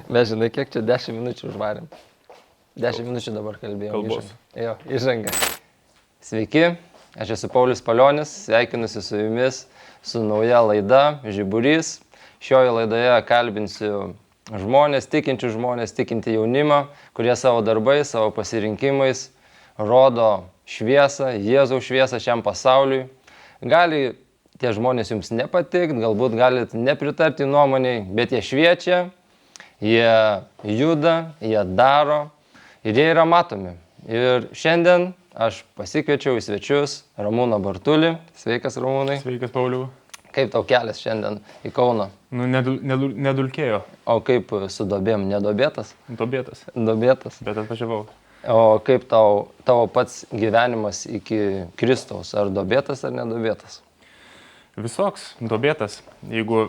Mes žinai, kiek čia 10 minučių užvarėm. 10 minučių dabar kalbėjom. Kalbos. Jo, įžanga. Sveiki, aš esu Paulius Palionis, sveikinusi su jumis su nauja laida Žiburys. Šioje laidoje kalbinsiu žmonės, tikinti jaunimą, kurie savo darbais, savo pasirinkimais rodo šviesą, Jėzaus šviesą šiam pasauliui. Gali tie žmonės jums nepatikti, galbūt galite nepritarti nuomoniai, bet jie šviečia, jie juda, jie daro ir jie yra matomi. Ir šiandien aš pasikviečiau į svečius Ramūną Bartulį. Sveikas, Ramūnai. Sveikas, Pauliau. Kaip tau kelias šiandien į Kauną? Nedulkėjo. O kaip su duobėm? Nedobėtas? Dobėtas. Dobėtas. Bet atvažiavau. O kaip tavo pats gyvenimas iki Kristaus? Ar dobėtas ar nedobėtas? Visoks, dobėtas. Jeigu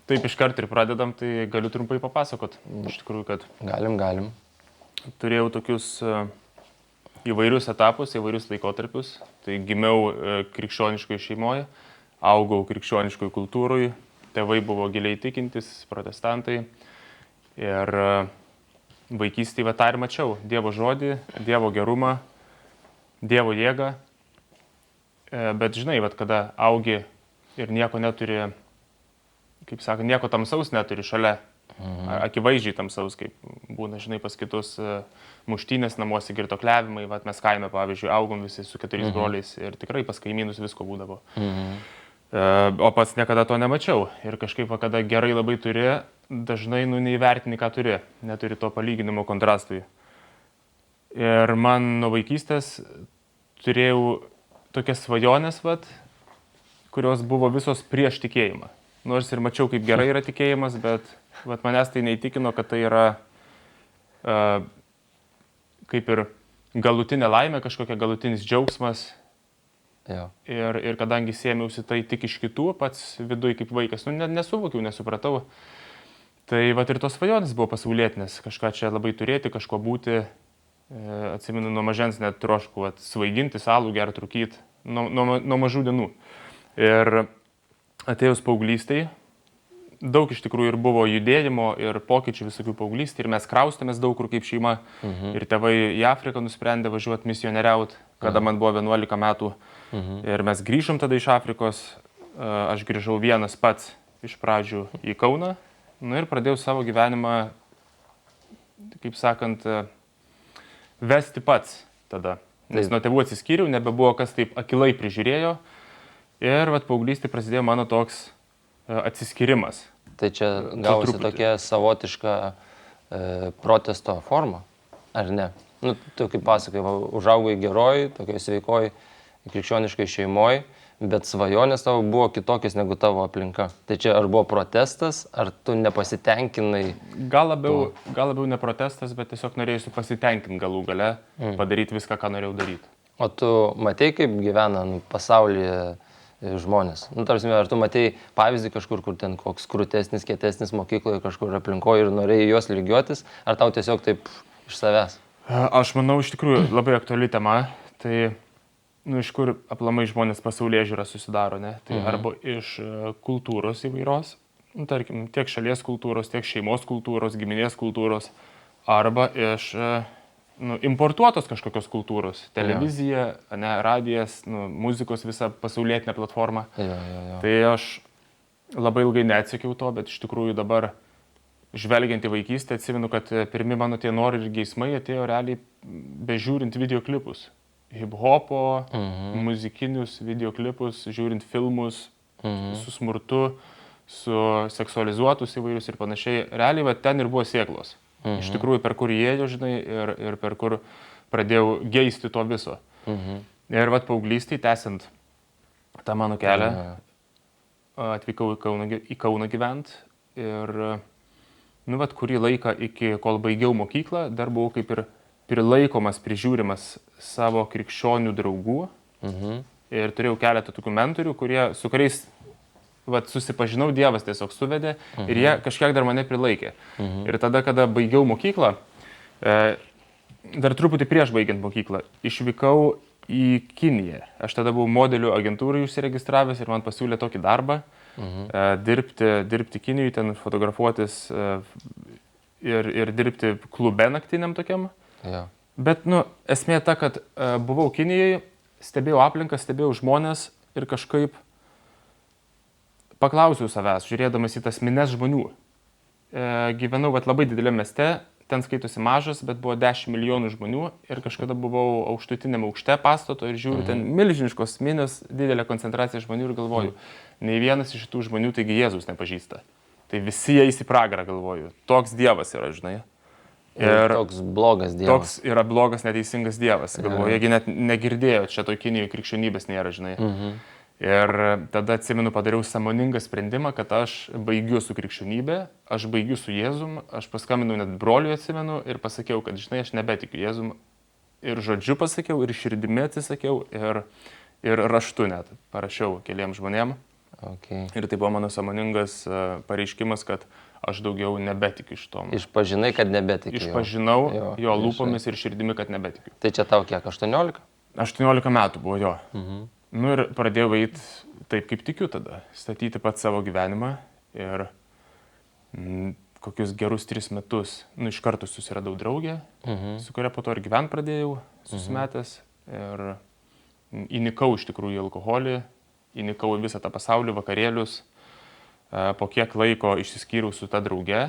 taip iškart ir pradedam, tai galiu trumpai papasakot. Iš tikrųjų, kad Galim. turėjau tokius įvairius etapus, įvairius laikotarpius. Tai gimiau krikščioniškoje šeimoje, augau krikščioniškoje kultūroje, tėvai buvo giliai tikintis, protestantai. Ir vaikystėje tą ir mačiau. Dievo žodį, Dievo gerumą, Dievo jėgą. Bet žinai, kada augi ir nieko neturi, kaip sakant, nieko tamsaus neturi šalia, akivaizdžiai tamsaus, kaip būna, žinai, pas kitus muštynės namuose, girtokliavimai, mes kaime, pavyzdžiui, augom visi su 4 broliais ir tikrai pas kaimynus visko būdavo. O pats niekada to nemačiau ir kažkaip, kada gerai labai turi, dažnai neįvertini, ką turi, neturi to palyginimo kontrastui. Ir man nuo vaikystės turėjau tokias svajonės, kurios buvo visos prieš tikėjimą. Nors ir mačiau, kaip gerai yra tikėjimas, bet manęs tai neįtikino, kad tai yra kaip ir galutinė laimė, kažkokia galutinis džiaugsmas. Jo. Ir kadangi sėmiausi tai tik iš kitų, pats viduj kaip vaikas, nesuvokiau, nesupratau. Tai ir tos svajonės buvo pasaulietinės, kažką čia labai turėti, kažko būti. Atsimenu, nuo mažens net trošku svaiginti, salų gerti, rūkyti, nuo mažų dienų. Ir atėjus paauglystėj, daug iš tikrųjų ir buvo judėjimo ir pokyčių visokių paauglystėj. Ir mes kraustėmės daug kur kaip šeima. Ir tėvai į Afriką nusprendė važiuoti misionieriauti, kada man buvo 11 metų. Ir mes grįžom tada iš Afrikos. Aš grįžau vienas pats iš pradžių į Kauną. Ir pradėjau savo gyvenimą, kaip sakant, vesti pats tada. Nes nuo tėvų atsiskyriau, nebebuvo kas taip akilai prižiūrėjo. Ir paauglystėje prasidėjo mano toks atsiskyrimas. Tai čia gavosi tokia savotiška protesto forma, ar ne? Tu kaip pasakai, užaugai geroj, tokioj sveikoj, krikščioniškai šeimoj, bet svajonės tavo buvo kitokios negu tavo aplinka. Tai čia ar buvo protestas, ar tu nepasitenkinai? Gal labiau ne protestas, bet tiesiog norėjau pasitenkinti galų gale, padaryti viską, ką norėjau daryti. O tu matei, kaip gyvena pasaulyje žmonės? Tarsi, ar tu matei pavyzdį kažkur, kur ten koks krūtesnis, kietesnis mokykloje, kažkur aplinkoje ir norėjai juos lygiuotis, ar tau tiesiog taip iš savęs? Aš manau, iš tikrųjų labai aktuali tema. Tai iš kur aplamai žmonės pasaulyje žiūra susidaro, ne? Tai arba iš kultūros įvairios, tarkim, tiek šalies kultūros, tiek šeimos kultūros, giminės kultūros, arba iš importuotos kažkokios kultūros. Televizija, radijas, muzikos visa pasaulietinė platforma. Tai aš labai ilgai neatsekiau to, bet iš tikrųjų dabar, žvelgiant į vaikystę, atsimenu, kad pirmi mano tie norai ir geismai atėjo realiai bežiūrint videoklipus. Hip-hopo, muzikinius videoklipus, žiūrint filmus su smurtu, su seksualizuotus įvairius ir panašiai. Realiai ten ir buvo sėklos. Iš tikrųjų, per kur įėjo, žinai, ir per kur pradėjau geisti to viso. Ir paauglystėj, tęsiant tą mano kelią, atvykau į Kauną gyvent. Ir kurį laiką iki kol baigiau mokyklą, dar buvau kaip ir prilaikomas, prižiūrimas savo krikščionių draugų. Ir turėjau keletą tokių mentorių, su kuriais susipažinau, Dievas tiesiog suvedė ir jie kažkiek dar mane prilaikė. Ir tada, kada baigiau mokyklą, dar truputį prieš baigiant mokyklą, išvykau į Kiniją. Aš tada buvau modelių agentūrai užsiregistravęs ir man pasiūlė tokį darbą. dirbti Kinijoje, ten fotografuotis ir dirbti klube naktiniam tokiam. Jo. Bet, esmė ta, kad buvau Kinijoje, stebėjau aplinką, stebėjau žmonės ir kažkaip paklausiau savęs, žiūrėdamas į tas mines žmonių. Gyvenau labai dideliam mieste, ten skaitosi mažas, bet buvo 10 milijonų žmonių ir kažkada buvau aukštutiniam aukšte pastato ir žiūriu, ten milžiniškos minios, didelė koncentracija žmonių ir galvoju, nei vienas iš tų žmonių taigi Jėzus nepažįsta. Tai visi eis į pragarą, galvoju. Toks Dievas yra, žinai. Ir toks blogas Dievas. Toks yra blogas, neteisingas Dievas. Galvoju, jeigu net negirdėjo, čia toj Kinijoje krikščionybės nėra, žinai. Ir tada atsimenu, padariau sąmoningą sprendimą, kad aš baigiu su krikščionybė, aš baigiu su Jėzum, aš paskambinau net broliui, atsimenu, ir pasakiau, kad, žinai, aš nebetikiu Jėzum. Ir žodžiu pasakiau, ir širdimi atsisakiau, ir raštu net parašiau keliems žmonėm. Okay. Ir tai buvo mano sąmoningas pareiškimas, kad aš daugiau nebetikiu iš to. Išpažinai, kad nebetikiu. Išpažinau jo lūpomis ir širdimi, kad nebetikiu. Tai čia tau kiek, 18? 18 metų buvo jo. Ir pradėjau eiti taip, kaip tikiu tada. Statyti pat savo gyvenimą ir kokius gerus 3 metus, iš karto susiradau draugę, su kuria po to ir gyvent pradėjau, susimetęs. Ir įnikau iš tikrųjų į alkoholį, įnikau į visą tą pasaulį, vakarėlius. Po kiek laiko išsiskyriau su ta drauge.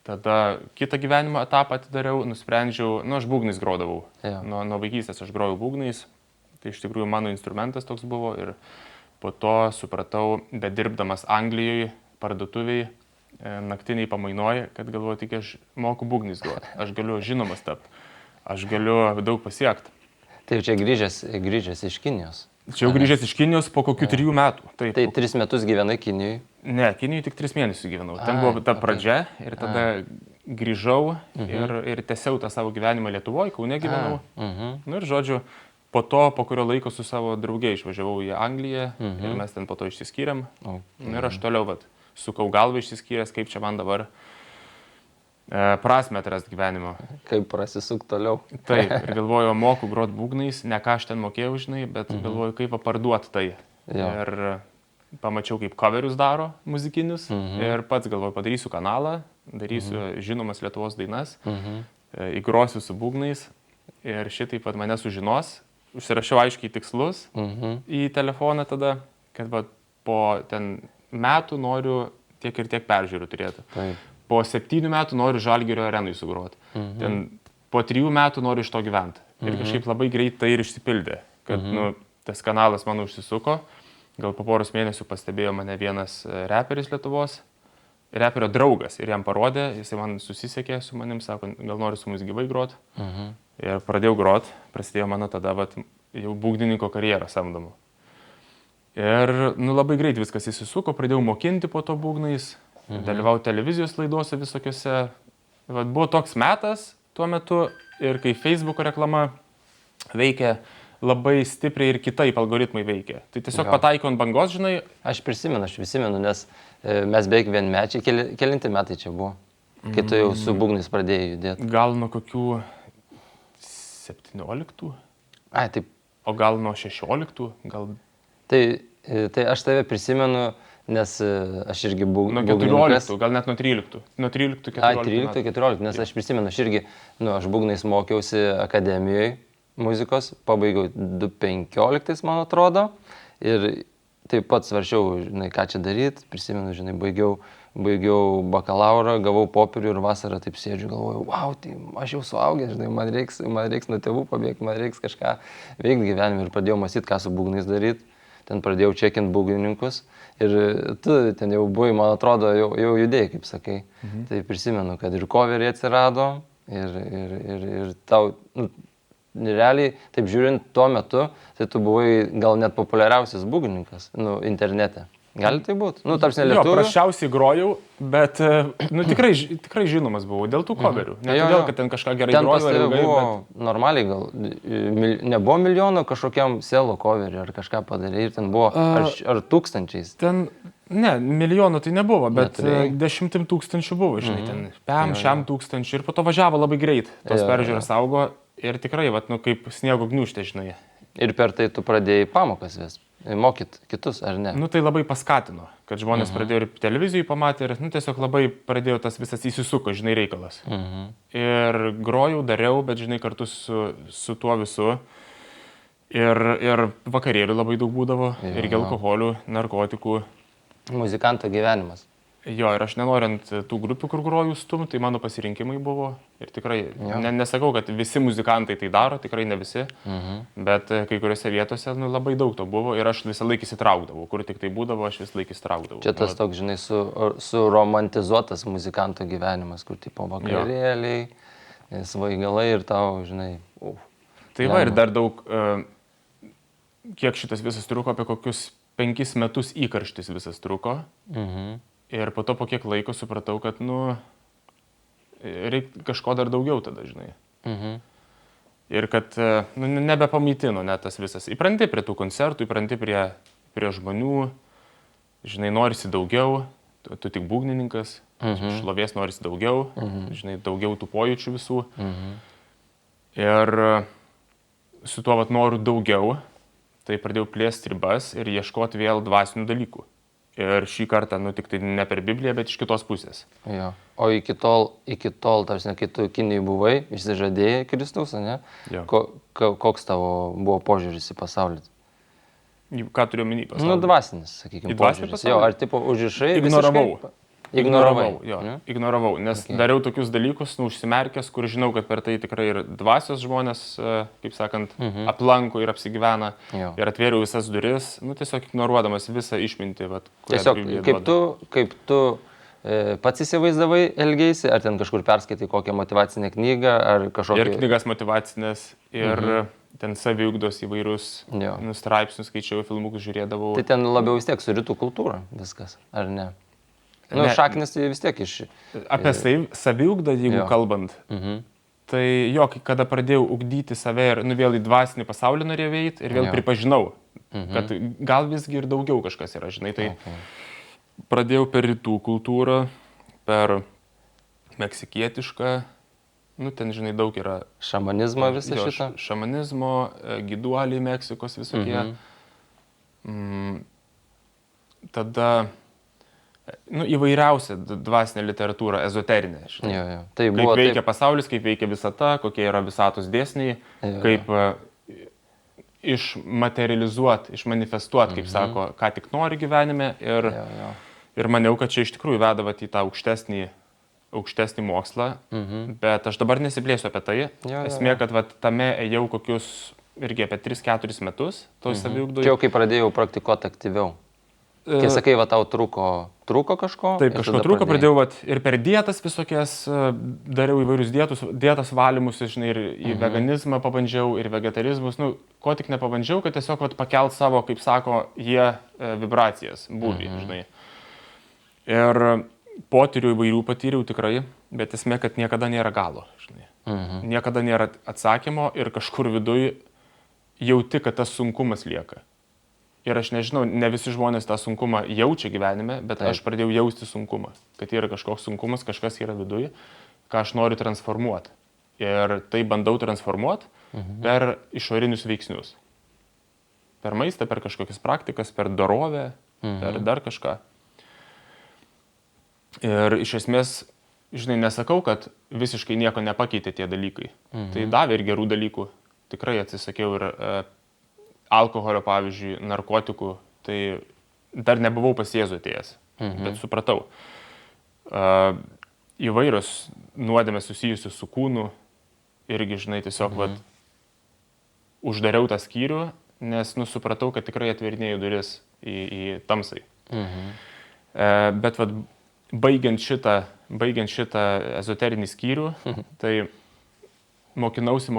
Tada kitą gyvenimo etapą atidariau, nusprendžiau, aš būgnais grodavau. Nuo vaikystės aš grojau būgnais. Tai iš tikrųjų mano instrumentas toks buvo ir po to supratau, bet dirbdamas Anglijoje, parduotuviai, naktiniai pamainoje, kad galvoju, tik aš moku būgnais groti. Aš galiu žinomas tapti. Aš galiu daug pasiekti. Tai čia grįžęs iš Kinijos. Čia jau grįžęs iš Kinijos po kokių 3 metų. Taip. Tai 3 metus gyvenai Kinijoje? Ne, Kinijoje tik 3 mėnesius gyvenau. Ten buvo ta pradžia ir tada grįžau ir tęsiau tą savo gyvenimą Lietuvoje, Kaune gyvenau. Ir žodžiu, po kurio laiko su savo drauge išvažiavau į Angliją ir mes ten po to išsiskyrėm. Ir aš toliau sukau galvą išsiskyręs, kaip čia man dabar prasmę atrasti gyvenimo. Kaip prasisuk toliau. Taip, ir galvoju, moku grot būgnais, ne ką aš ten mokėjau, žinai, bet galvoju, kaip parduoti tai. Ir pamačiau, kaip coverius daro muzikinius ir pats galvoju, padarysiu kanalą, darysiu žinomas Lietuvos dainas, įgrosiu su būgnais ir šitaip pat mane sužinos. Užsirašiau aiškiai tikslus į telefoną tada, kad po ten metų noriu tiek ir tiek peržiūrų turėti. Taip. Po 7 metų noriu Žalgirio arenui sugroti. Ten po 3 metų noriu iš to gyventi. Ir kažkaip labai greit tai ir išsipildė, kad tas kanalas mano užsisuko. Gal po poros mėnesių pastebėjo mane vienas reperis Lietuvos, reperio draugas ir jam parodė, jisai man susisiekė su manim, sako, gal nori su mumis gyvai groti. Ir pradėjau groti, prasidėjo mano tada jau būgnininko karjerą samdomų. Ir labai greit viskas įsisuko, pradėjau mokinti po to būgnais. Dalyvau televizijos laidose visokiose. Buvo toks metas tuo metu ir kai Facebook'o reklama veikia labai stipriai ir kitaip algoritmai veikia. Tai tiesiog pataiko ant bangos, žinai. Aš prisimenu, nes mes beveik vienmečiai, kelinti metai čia buvo, kai tu jau su būgnais pradėjai judėti. Gal nuo kokių 17? Ai, taip. O gal nuo 16? Gal... Tai aš tave prisimenu, nes aš irgi būgnininkas. Nuo 14, gal net nuo 13. Nuo 13-14. Ai, 13-14, nes aš prisimenu, aš irgi, aš būgnais mokiausi akademijoje muzikos, pabaigiau 2015, man atrodo. Ir taip pat svaršiau, žinai, ką čia daryti. Prisimenu, žinai, baigiau bakalaurą, gavau popierių ir vasarą taip sėdžiu, galvoju, wow, tai aš jau suaugęs, žinai, man reiks nuo tėvų pabėgti, man reiks kažką veikti gyvenime ir pradėjau mąstyti, ką su būgnais daryti. Ten pradėjau čekint būgnininkus ir tu ten jau buvai, man atrodo, jau judėjai, kaip sakai. Tai prisimenu, kad ir coveriai atsirado ir tau, realiai, taip žiūrint tuo metu, tai tu buvai gal net populiariausias būgnininkas, internete. Gali tai būti? Tarsi ne lietuvių. Jo, praščiausiai grojau, bet tikrai žinomas buvau dėl tų coverių. Ne todėl, kad ten kažką gerai grojau. Ten pas tave buvo normaliai gal, nebuvo milijono kažkokiam selo coverį ar kažką padarė ir ten buvo ar tūkstančiais. Ten, ne, milijono tai nebuvo, bet 10 000 buvo, žinai, ten 5 tūkstančių ir po to važiavo labai greit. Tos peržiūros augo ir tikrai, kaip sniego gniūžtė, žinai. Ir per tai tu pradėjai pamokas vis. mokyt kitus, ar ne? Nu, tai labai paskatino, kad žmonės pradėjo ir televizijai pamatė ir, nu, tiesiog labai pradėjo tas visas įsisuko, žinai, reikalas. Ir grojau, dariau, bet, žinai, kartu su tuo visu. Ir vakarėlių labai daug būdavo, irgi alkoholių, narkotikų. Muzikanto gyvenimas. Jo, ir aš nenorint tų grupių, kur grojau stumti, tai mano pasirinkimai buvo. Ir tikrai, nesakau, kad visi muzikantai tai daro, tikrai ne visi, bet kai kuriuose vietose labai daug to buvo ir aš visą laiką įsitraukdavau. Kur tik tai būdavo, aš visą laiką įsitraukdavau. Čia tas toks, žinai, suromantizuotas muzikanto gyvenimas, kur tipo vakarėliai, svaigalai ir tau, žinai, Tai va, ir dar daug, kiek šitas visas truko, apie kokius 5 metus įkarštis visas truko. Ir po to po kiek laiko supratau, kad, nu, reikia kažko dar daugiau tada, žinai. Ir kad, nu, nebepamaitino net tas visas. Įpranti prie tų koncertų, įpranti prie žmonių, žinai, norisi daugiau, tu tik būgnininkas, šlovės norisi daugiau, žinai, daugiau tų pojūčių visų. Ir su tuo vat noriu daugiau, tai pradėjau plėsti ribas ir ieškoti vėl dvasinių dalykų. Ir šį kartą, nu, tik tai ne per Bibliją, bet iš kitos pusės. Jo. O iki tol, tarsi, kai tu Kinijai buvai, išsižadėjai Kristaus, ne? Koks tavo buvo požiūris į pasaulį? Ką turiu omeny pasaulį? Nu, dvasinis, sakykime, požiūris. Jo, ar tipo užrišai? Ignoravau, nes dariau tokius dalykus, nu, užsimerkęs, kur žinau, kad per tai tikrai ir dvasios žmonės, kaip sakant, aplanko ir apsigyvena. Ir atvėriau visas duris, nu, tiesiog ignoruodamas visą išmintį. Tiesiog, kaip tu pats įsivaizdavai elgeisi, ar ten kažkur perskaitai kokią motyvacinę knygą, ar kažkokią... Ir knygas motyvacinės, ir ten saviugdos įvairius straipsnius skaičiau, filmukus žiūrėdavau. Tai ten labiau vis tiek su rytų kultūra viskas, ar ne? Nu, šaknis tai vis tiek iš... Apie saviugdą, jeigu kalbant, tai jo, kada pradėjau ugdyti save ir nu, vėl į dvasinį pasaulį norėjau eiti ir vėl pripažinau, kad gal visgi ir daugiau kažkas yra, žinai, tai pradėjau per rytų kultūrą, per meksikietišką, nu, ten, žinai, daug yra... Šamanizmo visą šitą? Šamanizmo, giduoliai Meksikos visokie. Tada... Nu, įvairiausia dvasinė literatūra, ezoterinė. Tai buvo, kaip veikia pasaulis, kaip veikia visata, kokie yra visatos dėsniai, kaip išmaterializuoti, išmanifestuoti, kaip sako, ką tik nori gyvenime. Ir maniau, kad čia iš tikrųjų veda į tą aukštesnį mokslą, bet aš dabar nesiplėsiu apie tai. Esmė, kad tame ėjau kokius irgi apie 3-4 metus, toj saviugdoj. Čia jau kai pradėjau praktikuoti aktyviau. Kai sakai, tau trūko kažko? Taip, kažko trūko, pradėjau ir per dietas visokias, dariau įvairius dietas valymus, žinai, ir į veganizmą pabandžiau, ir vegetarizmus, nu, ko tik nepabandžiau, kad tiesiog pakelt savo, kaip sako, vibracijas, būvį, žinai. Ir potyrių įvairių patyriau tikrai, bet esmė, kad niekada nėra galo, žinai. Niekada nėra atsakymo ir kažkur viduj jauti, kad tas sunkumas lieka. Ir aš nežinau, ne visi žmonės tą sunkumą jaučia gyvenime, bet aš pradėjau jausti sunkumą. Kad yra kažkoks sunkumas, kažkas yra viduje, ką aš noriu transformuoti. Ir tai bandau transformuoti per išorinius veiksnius. Per maistą, per kažkokias praktikas, per dorovę, per dar kažką. Ir iš esmės, žinai, nesakau, kad visiškai nieko nepakeitė tie dalykai. Tai davė ir gerų dalykų. Tikrai atsisakiau ir... alkoholio, pavyzdžiui, narkotikų, tai dar nebuvau pas Jėzų atėjęs, bet supratau. Įvairios nuodėmės susijusios su kūnu, irgi, žinai, tiesiog uždariau tą skyrių, nes supratau, kad tikrai atverinėjau duris į tamsai. Bet baigiant šitą ezoterinį skyrių, tai mokinausi,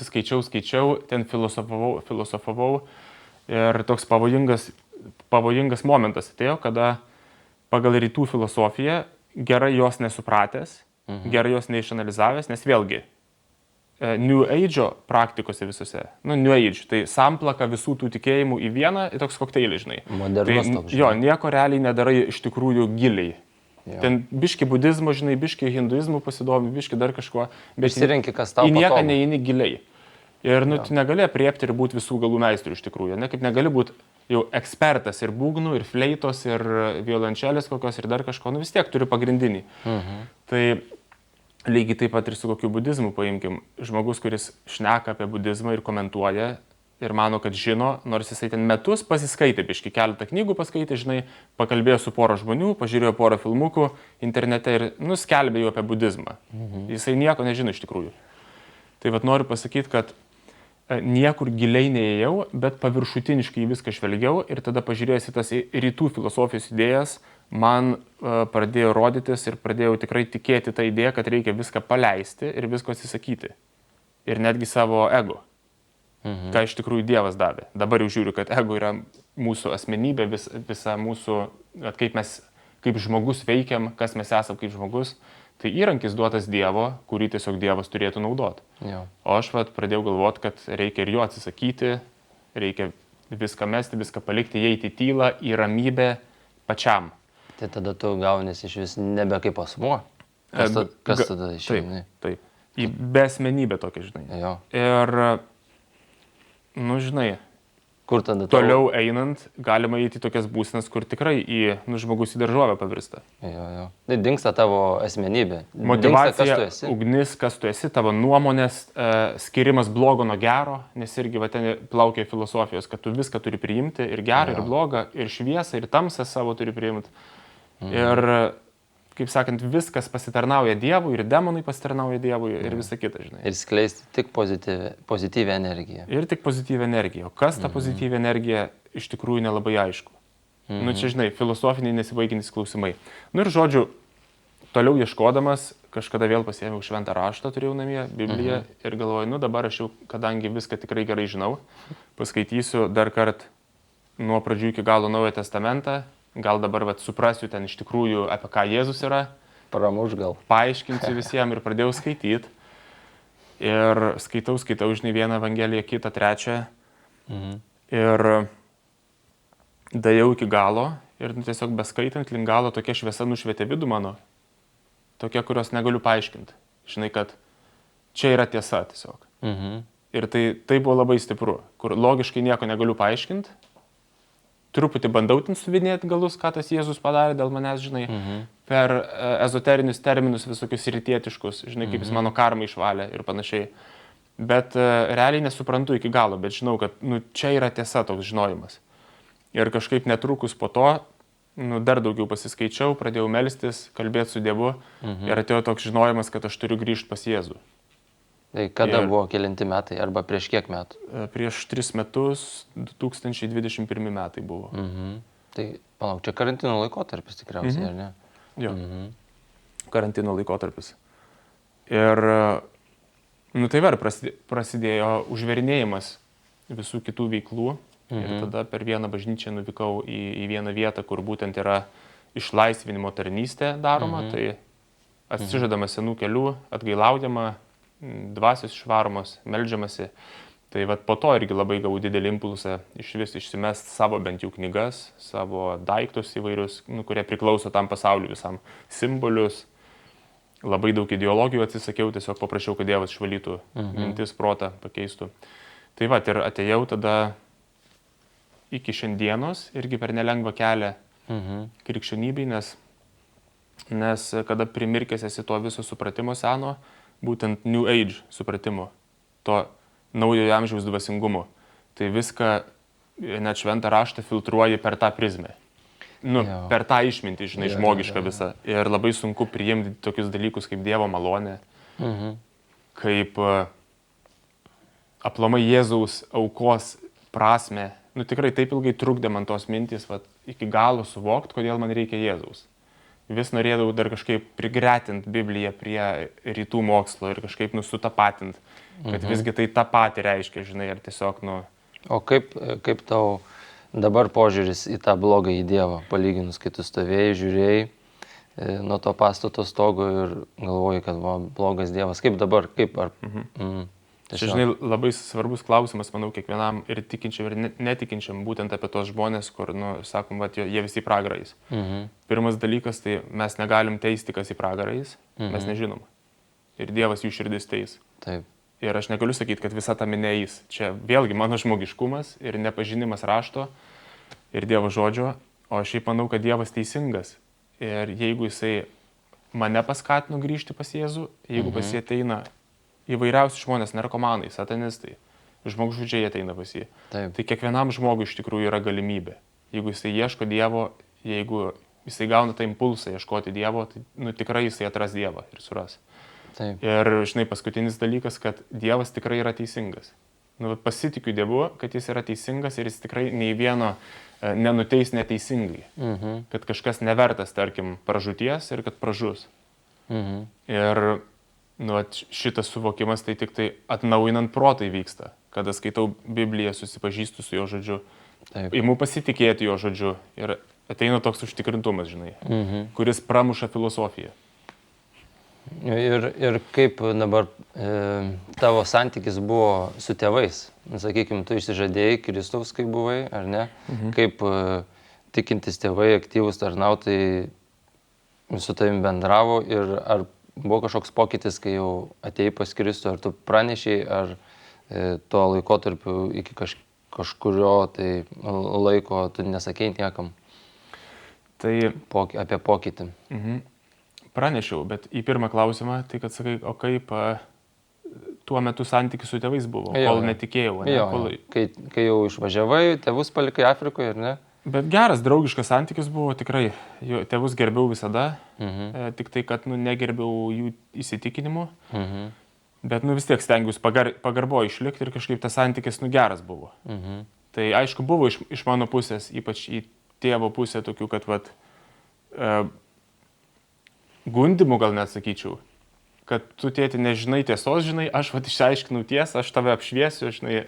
skaičiau, ten filosofavau ir toks pavojingas momentas atėjo, kada pagal rytų filosofiją gerai jos nesupratęs, gerai jos neišanalizavęs, nes vėlgi New Age'o praktikose visose, New Age, tai samplaka visų tų tikėjimų į vieną, į toks kokteilį, žinai. Modernus toks, žinai. Jo, nieko realiai nedarai iš tikrųjų giliai. Ten biški budizmo, žinai, biški hinduizmo pasidomi, biški dar kažko, bet išsirenki, kas tau į nieką neini giliai. Ir tu negali apriepti ir būti visų galų meistrų iš tikrųjų, ne, kaip negali būti jau ekspertas ir būgnų, ir fleitos, ir violončelės kokios, ir dar kažko, vis tiek turi pagrindinį. Tai lygiai taip pat ir su kokiu budizmu paimkim. Žmogus, kuris šneka apie budizmą ir komentuoja ir mano, kad žino, nors jisai ten metus pasiskaitė, biški keletą knygų paskaitė, žinai, pakalbėjo su pora žmonių, pažiūrėjo porą filmukų internete ir skelbė jau apie budizmą. Jisai nieko nežino iš tikrųjų. Tai vat noriu pasakyti, kad niekur giliai neėjau, bet paviršutiniškai viską žvelgiau ir tada pažiūrėjęs į tas rytų filosofijos idėjas, man pradėjo rodytis ir pradėjau tikrai tikėti tą idėją, kad reikia viską paleisti ir visko atsisakyti. Ir netgi savo ego. Ką iš tikrųjų Dievas davė. Dabar jau žiūriu, kad ego yra mūsų asmenybė, visa mūsų, kaip mes kaip žmogus veikiam, kas mes esam kaip žmogus. Tai įrankis duotas Dievo, kurį tiesiog Dievas turėtų naudoti. O aš pradėjau galvoti, kad reikia ir jo atsisakyti, reikia viską mesti, viską palikti, įeiti į tylą, į ramybę pačiam. Tai tada tu gaunės iš vis nebe kaip asmuo. Kas tada išeini? Taip. Į besmenybę tokia, žinai. Jo. Ir, žinai, kur tada toliau einant, galima įeiti į tokias būsenas, kur tikrai žmogus į daržovę pavirsta. Jo. Tai dingsta tavo asmenybė. Motyvacija, ugnis, kas tu esi, tavo nuomonės, skirimas blogo nuo gero, nes irgi ten plaukia filosofijos, kad tu viską turi priimti, ir gerą, ir blogą, ir šviesą, ir tamsą savo turi priimti. Ir, kaip sakant, viskas pasitarnauja Dievui, ir demonai pasitarnauja Dievui, ir visa kita, žinai. Ir skleisti tik pozityvią energiją. Ir tik pozityvią energiją. O kas ta pozityvi energija, iš tikrųjų nelabai aišku. Čia, žinai, filosofiniai nesibaigiantys klausimai. Ir žodžiu, toliau ieškodamas, kažkada vėl pasiėmiau šventą raštą, turėjau namie, Bibliją, ir galvoju, dabar aš jau, kadangi viską tikrai gerai žinau, paskaitysiu dar kart nuo pradžių iki galo Naują Testamentą. Gal dabar suprasiu ten iš tikrųjų, apie ką Jėzus yra. Pramuš gal. Paaiškinsiu visiems ir pradėjau skaityti. Ir skaitau, žinai, vieną evangeliją, kitą, trečią. Ir dėjau iki galo. Ir tiesiog beskaitant link galo tokia šviesa nušvietė vidų mano. Tokia, kurios negaliu paaiškinti. Žinai, kad čia yra tiesa tiesiog. Ir tai buvo labai stipru. Kur logiškai nieko negaliu paaiškinti. Truputį bandau ten suvinėti galus, ką tas Jėzus padarė dėl manęs, žinai, per ezoterinius terminus visokius rytietiškus, žinai, kaip jis mano karmą išvalė ir panašiai. Bet realiai nesuprantu iki galo, bet žinau, kad čia yra tiesa toks žinojimas. Ir kažkaip netrukus po to, dar daugiau pasiskaičiau, pradėjau melstis, kalbėti su Dievu ir atėjo toks žinojimas, kad aš turiu grįžti pas Jėzų. Tai kada buvo kelinti metai arba prieš kiek metų? Prieš 3 metus, 2021 metai buvo. Tai, palauk, čia karantino laikotarpis tikriausiai, ar ne? Jo, karantino laikotarpis. Ir, tai prasidėjo užverinėjimas visų kitų veiklų. Ir tada per vieną bažnyčią nuvykau į vieną vietą, kur būtent yra išlaisvinimo tarnystė daroma. Tai atsižadama senų kelių, atgailaudama, dvasios išvaromos, meldžiamasi. Tai po to irgi labai gavau didelį impulsą iš vis išsimest savo bent jau knygas, savo daiktus įvairius, kurie priklauso tam pasauliu visam, simbolius. Labai daug ideologijų atsisakiau, tiesiog paprašiau, kad Dievas išvalytų mintis, protą, pakeistų. Tai ir atėjau tada iki šiandienos, irgi per nelengvą kelią krikščionybei, nes kada primirkęs esi to viso supratimo seno, būtent New Age supratimo, to naujojo amžiaus dvasingumo. Tai viską, net šventą raštą filtruoji per tą prizmę. Per tą išmintį, žinai, žmogišką visą. Ir labai sunku priimti tokius dalykus kaip Dievo malonė, kaip aplamai Jėzaus aukos prasmę. Tikrai taip ilgai trukdė man tos mintys, iki galo suvokti, kodėl man reikia Jėzaus. Vis norėdavau dar kažkaip prigretinti Bibliją prie rytų mokslo ir kažkaip sutapatinti, kad visgi tai tą patį reiškia, žinai, ar tiesiog, O kaip tau dabar požiūris į tą blogą į Dievą, palyginus, kai tu stovėjai, žiūrėjai nuo to pastato stogo ir galvojai, kad blogas Dievas. Kaip dabar, Čia, žinai, labai svarbus klausimas, manau, kiekvienam ir tikinčiam, ir netikinčiam, būtent apie tos žmonės, kur, sakom, jie visi pragarais. Pirmas dalykas, tai mes negalim teisti, kas į pragarais, mes nežinom. Ir Dievas jų širdis teis. Taip. Ir aš negaliu sakyti, kad visa ta minė eis. Čia vėlgi mano žmogiškumas ir nepažinimas rašto ir Dievo žodžio, o šiaip manau, kad Dievas teisingas. Ir jeigu jisai mane paskatino grįžti pas Jėzų, jeigu pas jį ateina įvairiausi žmonės, narkomanai, satanistai, žmogžudžiai ateina pas jį, Taip. tai kiekvienam žmogui iš tikrųjų yra galimybė. Jeigu jisai ieško Dievo, jeigu jisai gauna tą impulsą ieškoti Dievo, tai tikrai jisai atras Dievą ir suras. Taip. Ir, žinai, paskutinis dalykas, kad Dievas tikrai yra teisingas. Pasitikiu Dievu, kad jis yra teisingas ir jis tikrai nei vieno nenuteis neteisingai. Kad kažkas nevertas, tarkim, pražūties ir kad pražus. Ir šitas suvokimas tai tik tai atnaujinant protai vyksta. Kada skaitau Bibliją, susipažįstu su jo žodžiu, imu pasitikėti jo žodžiu ir ateina toks užtikrintumas, žinai, kuris pramuša filosofiją. Ir kaip dabar tavo santykis buvo su tėvais? Sakykime, tu išsižadėjai Kristaus, kai buvai, ar ne? Kaip tikintis tėvai, aktyvūs tarnautojai su tavim bendravo ir ar buvo kažkoks pokytis, kai jau atėjai pas Kristų, ar tu pranešiai, ar tuo laikotarpiu iki kažkurio tai laiko tu nesakei niekam apie pokytį? Pranešiau, bet į pirmą klausimą, tai kad sakai, o kaip tuo metu santykis su tėvais buvo, kol netikėjau, ne? Kai jau išvažiavai, tėvus palikai Afrikoje, ar ne? Bet geras, draugiškas santykis buvo tikrai. Tėvus gerbiau visada, tik tai, kad negerbiau jų įsitikinimų, bet vis tiek stengiausi pagarbo išlikti ir kažkaip tas santykis geras buvo. Tai aišku, buvo iš mano pusės, ypač į tėvo pusę tokių, kad gundimų gal net sakyčiau, kad tu tėti nežinai tiesos, žinai, aš išaiškinau tiesą, aš tave apšviesiu, žinai.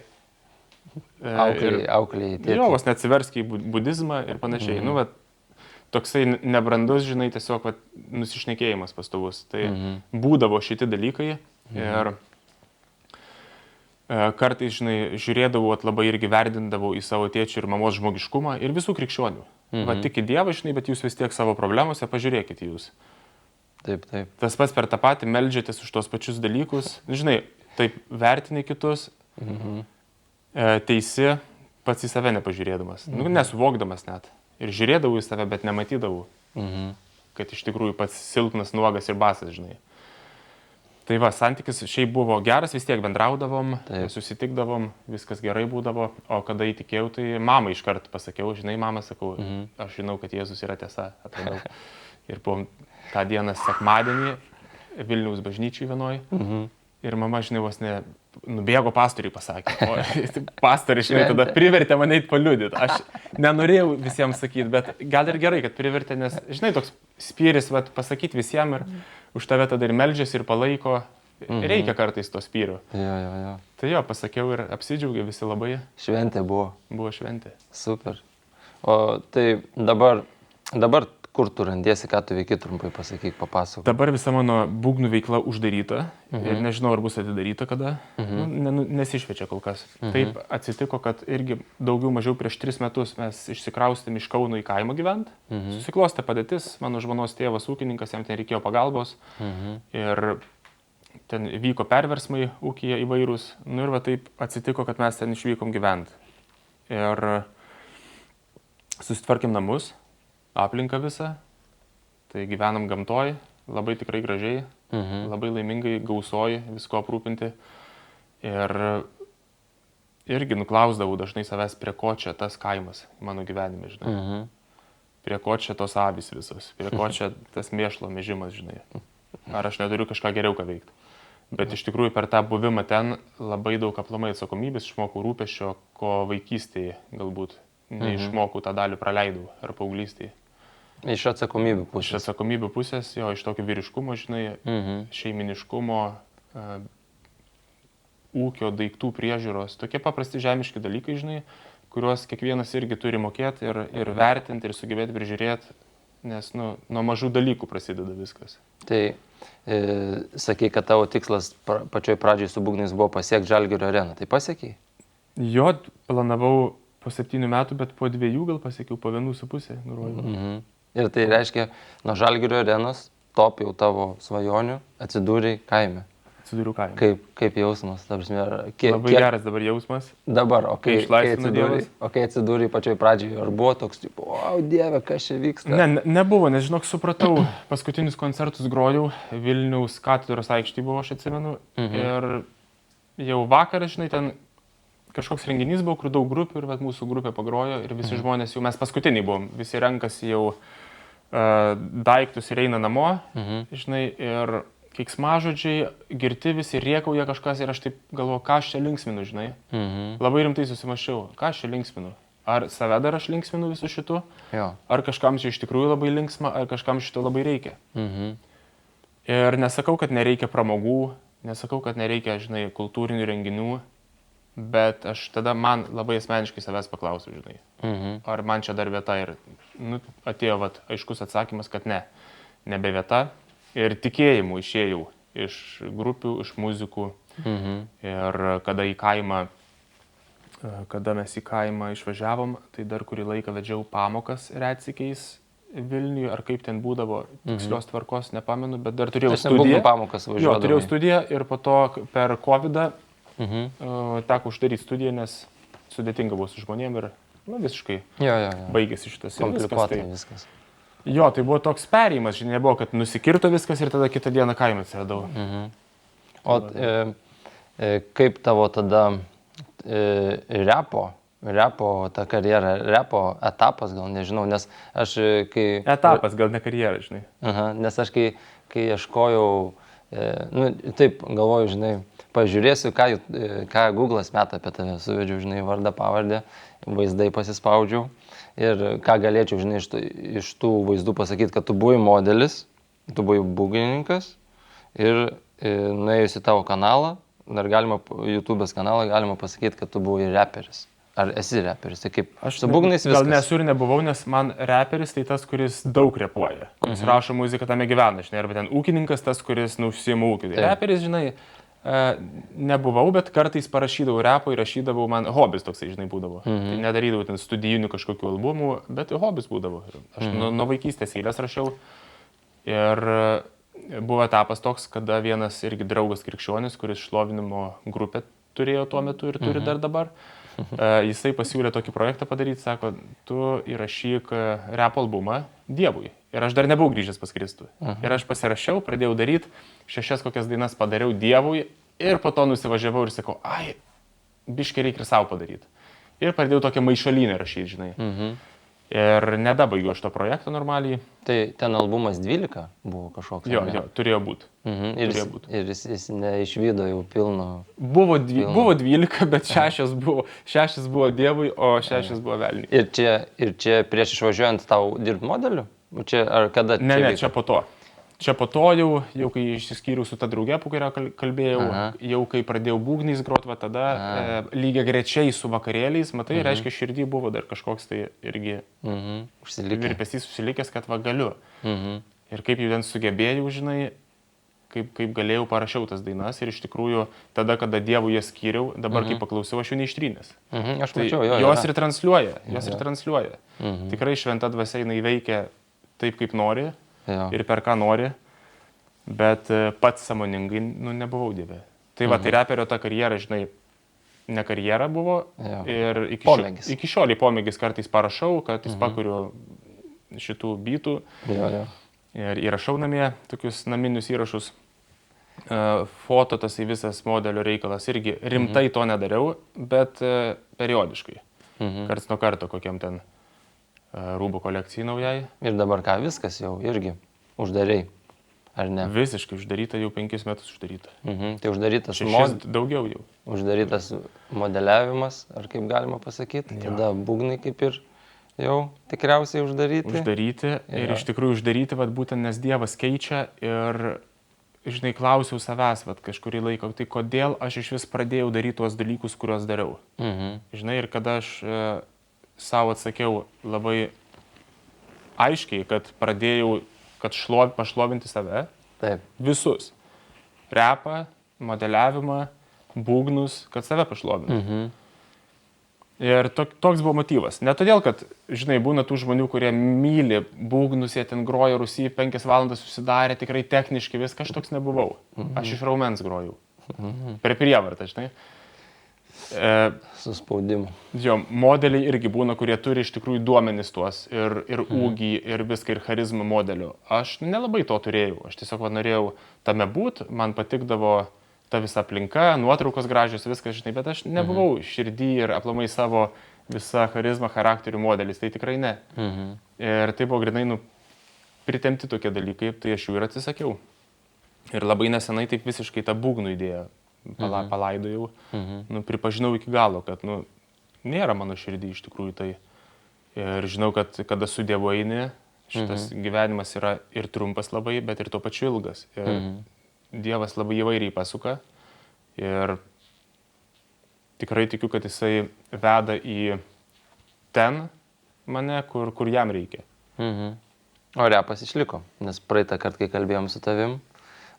Auklėjai tėti. Jo, vos neatsiversk į budizmą ir panašiai. Toksai nebrandus, žinai, tiesiog nusišnekėjimas pastovus. Tai būdavo šitie dalykai ir kartais, žinai, žiūrėdavau, labai irgi verdindavau į savo tėčių ir mamos žmogiškumą ir visų krikščionių. Tiki Dievą, žinai, bet jūs vis tiek savo problemose pažiūrėkite jūs. Taip. Tas pats per tą patį meldžiatės už tos pačius dalykus, žinai, taip vertini kitus, teisi pats į save nepažiūrėdamas, nesuvokdamas net. Ir žiūrėdavau į save, bet nematydavau, kad iš tikrųjų pats silpnas, nuogas ir basas, žinai. Tai santykis šiaip buvo geras, vis tiek bendraudavom, susitikdavom, viskas gerai būdavo, o kada įtikėjau, tai mamai iškart pasakiau, žinai, mama, sakau, aš žinau, kad Jėzus yra tiesa, atradau. Ir po tą dieną sekmadienį Vilniaus bažnyčiai vienoj. Ir mama, žinai, vos nubėgo pastoriui pasakė. O pastorius, žinai, tada privertė mane eit paliudyti. Aš nenorėjau visiems sakyti, bet gal ir gerai, kad privertė, nes, žinai, toks spyris pasakyti visiems ir už tave tada ir meldžiasi ir palaiko. Reikia kartais to spyrio. Jo. Tai jo, pasakiau ir apsidžiaugė visi labai. Šventė buvo. Buvo šventė. Super. O tai dabar kur tu randiesi, ką tu veiki, trumpai pasakyk, papasakok. Dabar visa mano būgnų veikla uždaryta ir nežinau, ar bus atidaryta kada, nesišviečia kol kas. Taip atsitiko, kad irgi daugiau mažiau prieš 3 metus mes išsikraustėm iš Kauno į kaimą gyvent. Susiklostė padėtis, mano žmonos tėvas ūkininkas, jam ten reikėjo pagalbos ir ten vyko perversmai ūkyje įvairūs. Ir taip atsitiko, kad mes ten išvykom gyvent. Ir susitvarkėm namus. Aplinką visą, tai gyvenam gamtoj, labai tikrai gražiai, labai laimingai, gausoji, visko aprūpinti. Ir irgi nuklausdavau dažnai savęs, prie ko čia tas kaimas mano gyvenime, žinai. Prie ko čia tos avys visos, prie ko čia tas mėšlo mėžimas, žinai. Ar aš neturiu kažką geriau ką veikti. Bet iš tikrųjų per tą buvimą ten labai daug aplamai atsakomybės, išmokau rūpesčio, ko vaikystėje galbūt neišmokau, tą dalį praleidau ar paauglystėje. Iš atsakomybių pusės. Iš atsakomybių pusės, jo, iš tokio vyriškumo, žinai, šeiminiškumo, ūkio, daiktų priežiūros, tokie paprasti žemiški dalykai, žinai, kuriuos kiekvienas irgi turi mokėti ir vertinti ir sugebėti prižiūrėti, nes nuo mažų dalykų prasideda viskas. Tai sakei, kad tavo tikslas pačioj pradžioj su būgnais buvo pasiekti Žalgirio areną, tai pasiekei? Jo, planavau po 7 metų, bet po 2 gal pasiekiau, po 1,5 nurodžiau. Ir tai reiškia, nuo Žalgirio arenos top jau tavo svajonių atsidūrei kaime. Kaišiadorių kaime. Kaip jausmas, ta prasme, Labai geras dabar jausmas. Dabar, Išlaisvino kai atsidūrė pačioj pradžioje, ar buvo toks, tipo, o Dieve, kas čia vyksta? Nebuvo, nes žinok, supratau, paskutinius koncertus grojau, Vilniaus katedros aikštėje buvo, aš atsimenu, ir jau vakarą, žinai, ten kažkoks renginys buvo, kur daug grupių ir mūsų grupė pagrojo ir visi žmonės jau, mes paskutiniai buvom, visi renkasi jau daiktus ir eina namo, žinai, ir keiksmažodžiai, girti visi, riekauja kažkas ir aš taip galvoju, ką aš čia linksminu, žinai. Labai rimtai susimaščiau, ką aš čia linksminu. Ar save dar aš linksminu visu šitu, ar kažkam čia iš tikrųjų labai linksma, ar kažkam šito labai reikia. Ir nesakau, kad nereikia pramogų, nesakau, kad nereikia, žinai, kultūrinių renginių, bet aš tada man labai asmeniškai savęs paklausiu, žinai, ar man čia dar vieta ir atėjo aiškus atsakymas, kad nebe vieta ir tikėjimu išėjau iš grupių, iš muzikų ir kada mes į kaimą išvažiavom, tai dar kurį laiką vedžiau pamokas retsykiais Vilniuje, ar kaip ten būdavo, tikslios tvarkos, nepamenu, bet dar turėjau studiją. Jo, turėjau studiją ir po to per COVID-ą teko uždaryti studiją, nes sudėtinga buvo su žmonėm ir visiškai baigėsi šitas ir viskas. Jo, tai buvo toks perėjimas, žinai, nebuvo, kad nusikirto viskas ir tada kitą dieną kaimą atsiradau. O kaip tavo tada repo ta karjera, repo etapas, gal nežinau, nes aš kai... Etapas, gal ne karjera, žinai. Nes aš kai ieškojau, taip galvoju, žinai, pažiūrėsiu, ką Google'as meta apie tave, suvedžiau, žinai, vardą, pavardę, vaizdai pasispaudžiau ir ką galėčiau, žinai, iš tų vaizdų pasakyti, kad tu buvai modelis, tu buvai būgnininkas ir nuėjus į tavo kanalą, dar galima, YouTube'as kanalą, galima pasakyti, kad tu buvai reperis. Ar esi reperis? Tai kaip su būgnais viskas? Gal nesu ir nebuvau, nes man reperis tai tas, kuris daug repuoja, kuris rašo muziką, tame gyvena, žinai, arba ten ūkininkas tas, kuris užsiima ūkį. Reperis, žinai, nebuvau, bet kartais parašydavau repą ir rašydavau, man hobis toksai, žinai, būdavo. Tai nedarydavau ten studijinių kažkokių albumų, bet hobis būdavo. Aš nuo vaikystės eilės rašiau ir buvo etapas toks, kada vienas irgi draugas krikščionis, kuris šlovinimo grupę turėjo tuo metu ir turi dar dabar, jisai pasiūlė tokį projektą padaryti, sako, tu įrašyk rap albumą Dievui. Ir aš dar nebuvau grįžęs pas Kristų. Ir aš pasirašiau, pradėjau daryti, 6 kokias dainas padariau Dievui ir po to nusivažiavau ir sakau, biškai reikia ir savo padaryti. Ir pradėjau tokią maišalinę rašyti, žinai. Ir nedabaigiu aš to projekto normaliai. Tai ten albumas 12 buvo kažkoks? Jo, turėjo būti. Ir jis neišvydo jau pilno. Buvo 12, bet 6 buvo Dievui, o 6 buvo velniui. Ir čia prieš išvažiuojant tau dirbti modeliu? Ar kada? Ne, čia po to. Čia po to jau kai išsiskyriau su ta drauge, po kurią kalbėjau, jau kai pradėjau būgnais grot, tada lygiai grečiai su vakarėliais, matai, reiškia, širdį buvo dar kažkoks tai irgi virpesys susilikęs, kad galiu. Ir kaip jau ten sugebėjau, žinai, kaip galėjau, parašiau tas dainas ir iš tikrųjų tada, kada Dievui jas skyriau, dabar kai paklausiau, aš jų neištrynęs. Aš mačiau, jos ir transliuoja. Tikrai šventa dvasia jinai veikia taip, kaip nori. Ir per ką nori, bet pats sąmoningai nebuvau Dieve. Tai tai reperio ta karjera, žinai, ne karjera buvo ir iki šiolį pomėgis kartais parašau, kartais pakuriu šitų bytų ir įrašau namie tokius naminius įrašus. Foto tas į visas modelio reikalas irgi rimtai to nedariau, bet periodiškai. Karts nuo karto kokiam ten rūbų kolekcijai naujai. Ir dabar ką, viskas jau irgi uždariai, ar ne? Visiškai uždaryta, jau 5 metus uždaryta. Tai uždarytas daugiau jau. Uždarytas modeliavimas, ar kaip galima pasakyti. Tada būgnai kaip ir jau tikriausiai uždaryti. Uždaryti ir iš tikrųjų uždaryti, būtent nes Dievas keičia ir, žinai, klausiau savęs, kažkurį laiką, tai kodėl aš iš vis pradėjau daryti tuos dalykus, kuriuos dariau. Žinai, ir kada aš savo atsakiau labai aiškiai, kad pradėjau pašlovinti save. Taip. Visus. Repą, modeliavimą, būgnus, kad save pašlovinti. Ir toks buvo motyvas. Ne todėl, kad, žinai, būna tų žmonių, kurie myli būgnus, jie ten groja Rusijai 5 valandas susidarė, tikrai techniškai viską, aš toks nebuvau. Aš iš raumens grojau. Per prievartą, žinai. Suspaudimu. Jo, modeliai irgi būna, kurie turi iš tikrųjų duomenis tuos ir ūgį, ir viską, ir charizmą modelių. Aš nelabai to turėjau. Aš tiesiog norėjau tame būt, man patikdavo ta visa aplinka, nuotraukos gražios, viskas, žinai, bet aš nebuvau širdį ir aplamai savo visą charizmą, charakterių modelis, tai tikrai ne. Ir tai buvo grinai, pritemti tokie dalykai, tai aš jų ir atsisakiau. Ir labai nesenai taip visiškai tą būgnų idėją palaidojau, pripažinau iki galo, kad, nėra mano širdį iš tikrųjų tai. Ir žinau, kad kada su Dievu eini, šitas gyvenimas yra ir trumpas labai, bet ir tuo pačiu ilgas. Ir Dievas labai įvairiai pasuka ir tikrai tikiu, kad jisai veda į ten mane, kur jam reikia. O repas išliko, nes praeitą kartą, kai kalbėjom su tavim,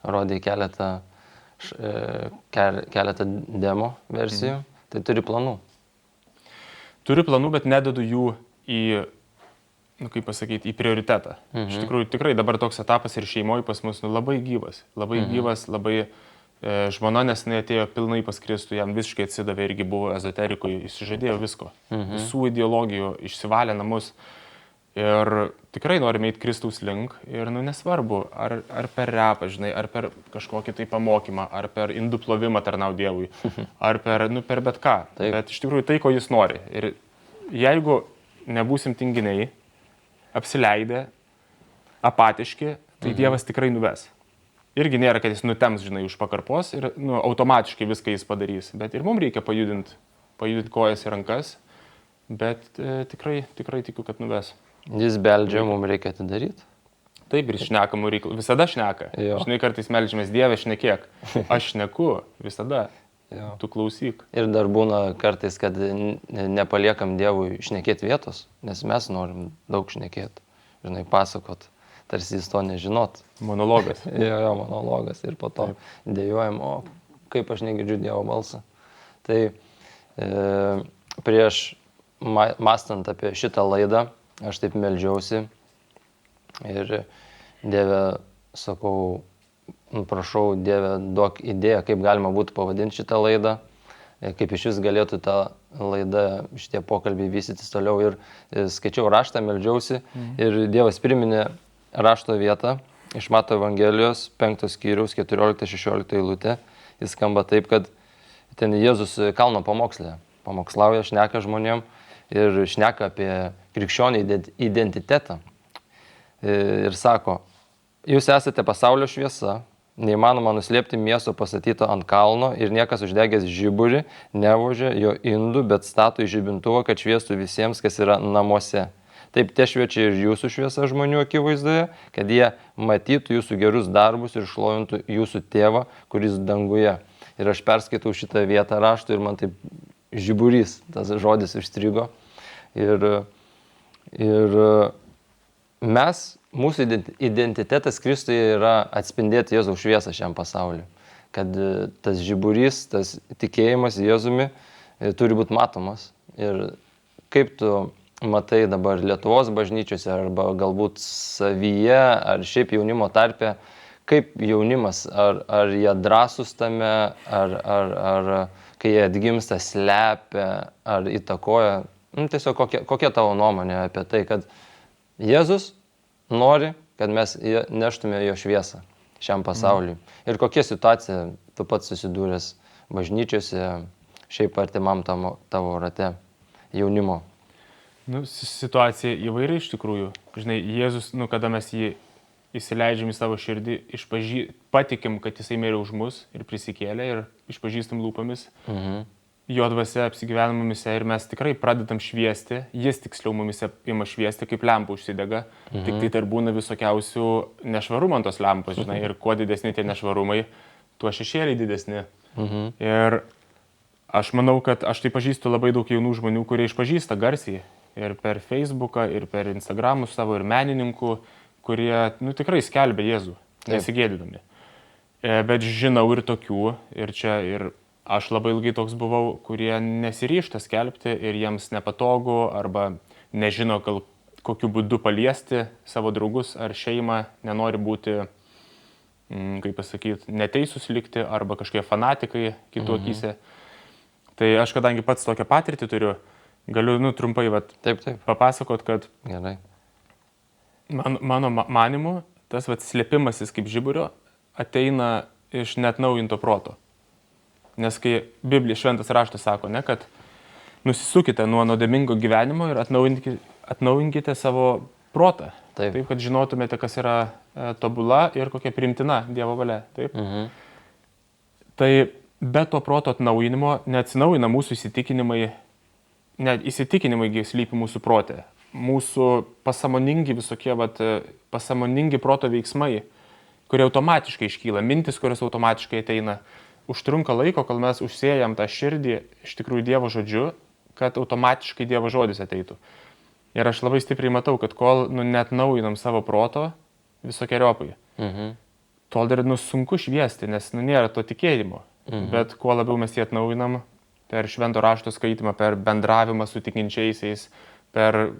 rodė keletą demo versijų, tai turi planų. Turiu planų, bet nededu jų į, kaip pasakyti, į prioritetą. Iš tikrųjų, tikrai dabar toks etapas ir šeimoje pas mus labai gyvas. Labai gyvas, labai žmona nesenai atėjo pilnai pas Kristų, jam visiškai atsidavė irgi buvo ezoterikoje, išsižadėjo visko. Visų ideologijų, išsivalė namus. Ir tikrai norime eiti Kristaus link ir, nesvarbu, ar per repą, žinai, ar per kažkokį tai pamokymą, ar per indų plovimą tarnau Dievui, ar per bet ką. Taip. Bet iš tikrųjų tai, ko jis nori. Ir jeigu nebūsim tinginiai, apsileidę, apatiški, tai Dievas tikrai nuves. Irgi nėra, kad jis nutems, žinai, už pakarpos ir automatiškai viską jis padarys. Bet ir mums reikia pajudinti kojas ir rankas, bet tikrai tikiu, kad nuves. Jis beldžia, mums reikia atidaryti. Taip, ir šnekamų reikalų. Visada šneka. Jo. Žinai, kartais meldžiamės Dieve, šnekėk. Aš šneku, visada. Jo. Tu klausyk. Ir dar būna kartais, kad nepaliekam Dievui šnekėti vietos, nes mes norim daug šnekėti. Žinai, pasakot, tarsi jis to nežinot. Monologas. jo, monologas. Ir po to dėjuojam, kaip aš negirdžiu Dievo balsą. Tai prieš mąstant apie šitą laidą, aš taip meldžiausi ir Dieve, sakau, prašau, Dieve, duok idėją, kaip galima būtų pavadinti šitą laidą, kaip iš vis galėtų tą laidą, šitie pokalbiai vystytis toliau. Ir skaičiau raštą, meldžiausi ir Dievas priminė rašto vietą iš Mato Evangelijos 5 skyriaus 14-16 eilutė. Jis skamba taip, kad ten Jėzus kalno pamokslė pamokslauja, šneka žmonėm ir šneka apie krikščionių identitetą. Ir sako, jūs esate pasaulio šviesa, neįmanoma nuslėpti miesto pastatyto ant kalno ir niekas uždegęs žiburį nevožia jo indų, bet stato į žibintuvą, kad šviestų visiems, kas yra namuose. Taip te šviečia ir jūsų šviesa žmonių akivaizdoje, kad jie matytų jūsų gerus darbus ir šlovintų jūsų tėvą, kuris danguje. Ir aš perskaitau šitą vietą raštų ir man taip žiburys, tas žodis užstrigo. Ir mūsų identitetas Kristuje yra atspindėti Jėzaus šviesą šiam pasauliu. Kad tas žiburys, tas tikėjimas Jėzumi turi būti matomas. Ir kaip tu matai dabar Lietuvos bažnyčiose arba galbūt savyje ar šiaip jaunimo tarpe, kaip jaunimas, ar jie drąsūs tame, ar kai jie atgimsta, slepia, ar įtakoja. Tiesiog kokia tavo nuomonė apie tai, kad Jėzus nori, kad mes neštume jo šviesą šiam pasauliui. Ir kokia situacija tu pats susidūręs bažnyčiose, šiaip artimam tavo rate jaunimo? Situacija įvairi iš tikrųjų. Žinai, Jėzus, kada mes jį įsileidžiam į savo širdį, patikim, kad jisai mirė už mus ir prisikėlė ir išpažįstam lūpomis. Jo dvasia apsigyvena mumise ir mes tikrai pradedam šviesti, jis tiksliau mumise ima šviesti, kaip lempa užsidega. Tik tai dar būna visokiausių nešvarumų ant tos lempos, žinai, ir kuo didesni tie nešvarumai, tuo šešėliai didesni. Ir aš manau, kad aš tai pažįstu labai daug jaunų žmonių, kurie išpažįsta garsiai. Ir per Facebooką, ir per Instagramus savo, ir menininkų, kurie, tikrai skelbia Jėzų, nesigėdydami. Bet žinau ir tokių, ir čia ir Aš labai ilgai toks buvau, kurie nesiryžta skelbti ir jiems nepatogu arba nežino, gal kokiu būdu paliesti savo draugus ar šeimą, nenori būti, kaip pasakyti, neteisūs likti arba kažkokie fanatikai kitų akyse. Tai aš kadangi pats tokią patirtį turiu, galiu trumpai Taip. papasakot, kad Gerai. mano manimu tas slėpimasis kaip žiburio ateina iš neatnaujinto proto. Nes kai Biblija šventas raštas sako, ne, kad nusisukite nuo nuodėmingo gyvenimo ir atnaujinkite savo protą. Taip, kad žinotumėte, kas yra tobula ir kokia priimtina Dievo valia. Taip. Tai be to proto atnaujinimo neatsinaujina mūsų įsitikinimai, net įsitikinimai slypi mūsų prote. Mūsų pasąmoningi visokie, pasąmoningi proto veiksmai, kurie automatiškai iškyla, mintis, kurios automatiškai ateina. Užtrunka laiko, kol mes užsėjam tą širdį iš tikrųjų Dievo žodžiu, kad automatiškai Dievo žodis ateitų. Ir aš labai stipriai matau, kad kol neatnaujinam savo proto visokiojopai, tol dar sunku šviesti, nes nėra to tikėjimo. Bet kuo labiau mes jį atnaujinam per švento rašto skaitimą, per bendravimą su tikinčiaisiais, per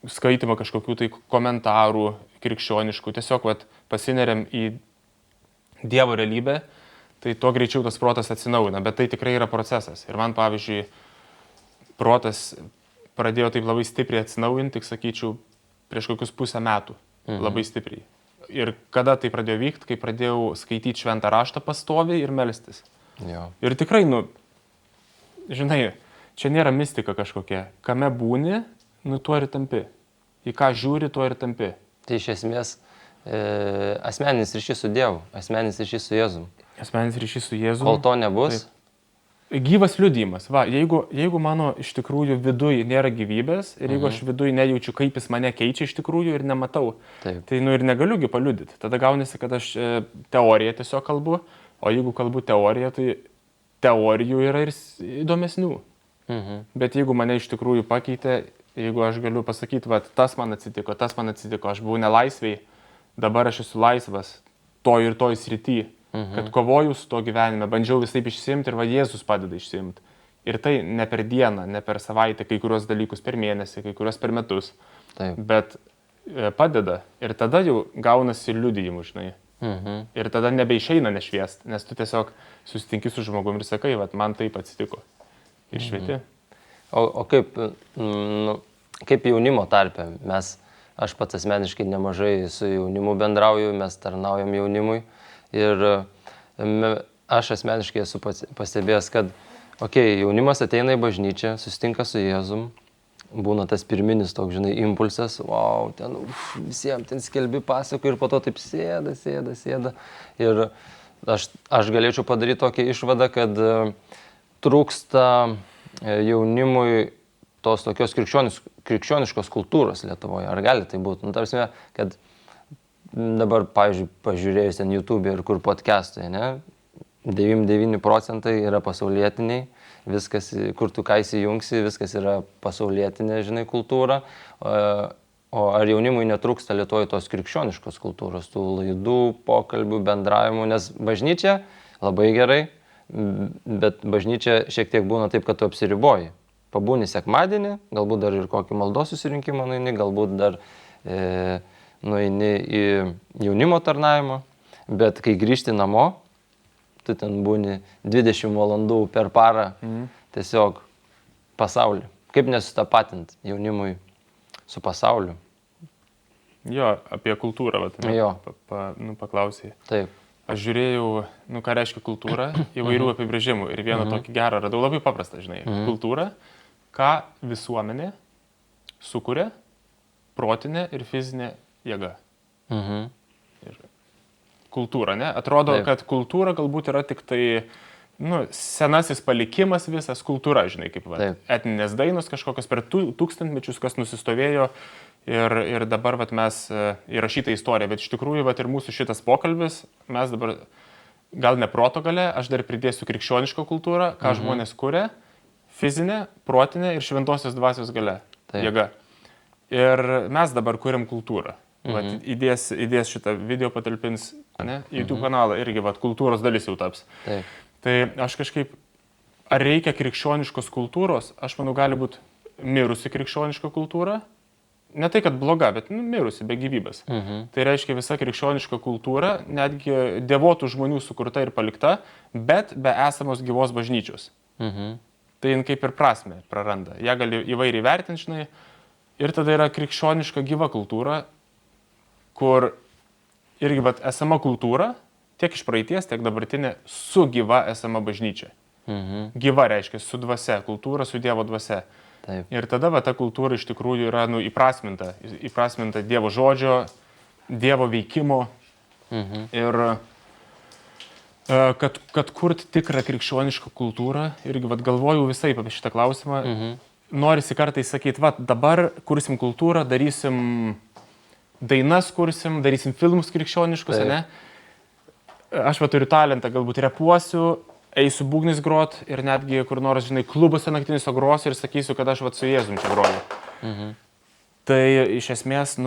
skaitimą kažkokių tai komentarų krikščioniškų, tiesiog pasineriam į Dievo realybę, tai tuo greičiau tas protas atsinaujina, bet tai tikrai yra procesas. Ir man, pavyzdžiui, protas pradėjo taip labai stipriai atsinaujinti, tik sakyčiau, prieš kokius 1,5 metų. Labai stipriai. Ir kada tai pradėjo vykti, kai pradėjau skaityti šventą raštą pastoviai ir melstis. Jo. Ir tikrai, žinai, čia nėra mistika kažkokia. Kame būni, tuo ir tampi. Į ką žiūri, tuo ir tampi. Tai iš esmės asmeninis ryšys su Dievu, asmeninis ryšys su Jėzum. Asmeninis ryšys su Jėzumi. Kol to nebus. Taip. Gyvas liudijimas. Jeigu mano iš tikrųjų viduje nėra gyvybės ir jeigu aš viduje nejaučiu, kaip jis mane keičia iš tikrųjų ir nematau, Taip. tai ir negaliugi paliudyti. Tada gaunasi, kad aš teoriją tiesiog kalbu, o jeigu kalbu teoriją, tai teorijų yra ir įdomesnių. Bet jeigu mane iš tikrųjų pakeitė, jeigu aš galiu pasakyti, tas man atsitiko, aš buvau nelaisviai, dabar aš esu laisvas toj ir toj srity. Kad kovojau su to gyvenime, bandžiau visaip išsiimti ir Jėzus padeda išsiimti. Ir tai ne per dieną, ne per savaitę, kai kurios dalykus per mėnesį, kai kurios per metus. Taip. Bet padeda. Ir tada jau gaunasi liudijimų, žinai. Ir tada nebeišeina nešviesti, nes tu tiesiog susitinki su žmogumi ir sakai, man taip atsitiko. Ir švieti. O kaip jaunimo tarpe? Aš pats asmeniškai nemažai su jaunimu bendrauju, mes tarnaujam jaunimui. Ir aš asmeniškai esu pastebėjęs, kad jaunimas ateina į bažnyčią, susitinka su Jėzum, būna tas pirminis toks, žinai, impulsas, visiems ten skelbi pasako ir po to taip sėda. Ir aš galėčiau padaryti tokią išvadą, kad trūksta jaunimui tos tokios krikščioniškos kultūros Lietuvoje. Ar gali tai būti? Tarsi, kad dabar, pavyzdžiui, pažiūrėjus ten YouTube ir kur podcastai, 99% yra pasaulietiniai, viskas, kur tu ką įsijungsi, viskas yra pasaulietinė, žinai, kultūra. O ar jaunimui netrūksta Lietuvoje tos krikščioniškos kultūros, tų laidų, pokalbių, bendravimų, nes bažnyčia labai gerai, bet bažnyčia šiek tiek būna taip, kad tu apsiriboji. Pabūni sekmadienį, galbūt dar ir kokį maldos susirinkimą nueini, galbūt dar nueini į jaunimo tarnavimą, bet kai grįžti namo, tu ten būni 20 valandų per parą tiesiog pasaulį. Kaip nesutapatinti jaunimui su pasauliu? Jo, apie kultūrą, paklausai. Taip. Aš žiūrėjau, ką reiškia kultūra, įvairių apibrėžimų ir vieną tokį gerą radau, labai paprastą, žinai. Kultūra, ką visuomenė sukuria, protinė ir fizinė jėga. Ir kultūra, ne? Atrodo, kad kultūra galbūt yra tik tai senasis palikimas visas, kultūra, žinai, kaip etninės dainos kažkokios per tūkstantmečius, kas nusistovėjo ir dabar mes įrašyta istorija, bet iš tikrųjų ir mūsų šitas pokalbis, mes dabar gal ne proto galia, aš dar pridėsiu krikščionišką kultūrą, ką žmonės kuria, fizinė, protinė ir šventosios dvasios galia, jėga. Ir mes dabar kuriam kultūrą. Įdės šitą video patalpins į YouTube kanalą irgi kultūros dalis jau taps. Taip. Tai aš kažkaip, ar reikia krikščioniškos kultūros, aš manau, gali būti mirusi krikščioniška kultūra. Ne tai, kad bloga, bet mirusi, be gyvybės. Tai reiškia visa krikščioniška kultūra, netgi dievotų žmonių sukurta ir palikta, bet be esamos gyvos bažnyčios. Tai jin kaip ir prasme praranda. Ja gali įvairiai vertinti, žinai. Ir tada yra krikščioniška gyva kultūra, kur irgi esama kultūra, tiek iš praeities, tiek dabartinė, su gyva esama bažnyčia. Gyva reiškia su dvasia, kultūra su Dievo dvasia. Taip. Ir tada ta kultūra iš tikrųjų yra įprasminta Dievo žodžio, Dievo veikimo. Ir kad kurti tikrą krikščionišką kultūrą, irgi galvoju visai apie šitą klausimą, norisi kartais sakyti, dabar kursim kultūrą, darysim dainas kursim, darysim filmus krikščioniškus, ne? Aš turiu talentą, galbūt repuosiu, eisiu būgnais grot ir netgi kur nors, žinai, klubuose naktiniuose grosiu ir sakysiu, kad aš su Jėzum čia groju. Tai iš esmės,